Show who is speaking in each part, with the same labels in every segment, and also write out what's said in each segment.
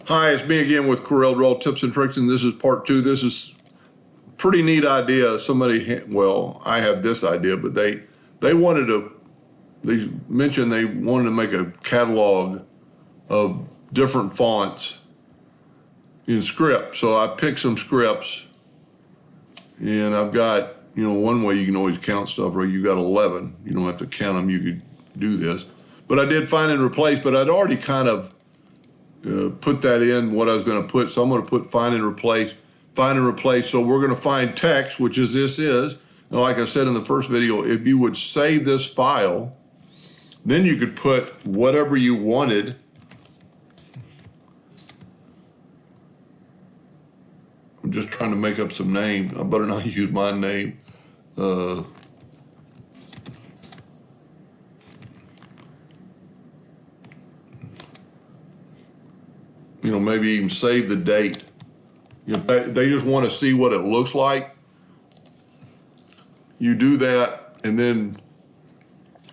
Speaker 1: Hi, it's me again with Corel Draw Tips and Tricks, and this is part 2. This is a pretty neat idea. Well, I had this idea, but they mentioned they wanted to make a catalog of different fonts in script. So I picked some scripts, and I've got, one way you can always count stuff, right? You got 11. You don't have to count them. You could do this. But I did find and replace, but I'd already kind of put that in what I was going to put. So I'm going to put find and replace. So we're going to find text, which is this is. And like I said in the first video, if you would save this file, then you could put whatever you wanted. I'm just trying to make up some names. I better not use my name. Maybe even save the date. They just want to see what it looks like. You do that, and then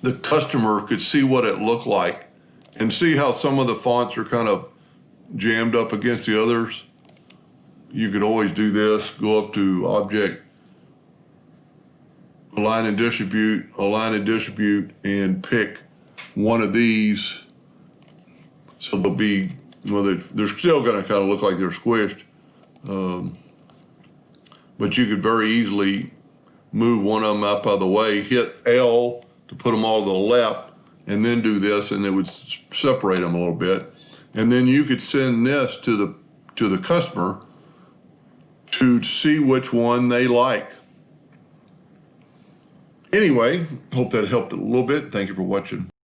Speaker 1: the customer could see what it looked like and see how some of the fonts are kind of jammed up against the others. You could always do this, go up to Object, Align and Distribute, and pick one of these. So they'll be, they're still going to kind of look like they're squished. But you could very easily move one of them up out of the way, hit L to put them all to the left, and then do this, and it would separate them a little bit. And then you could send this to the customer to see which one they like. Anyway, hope that helped a little bit. Thank you for watching.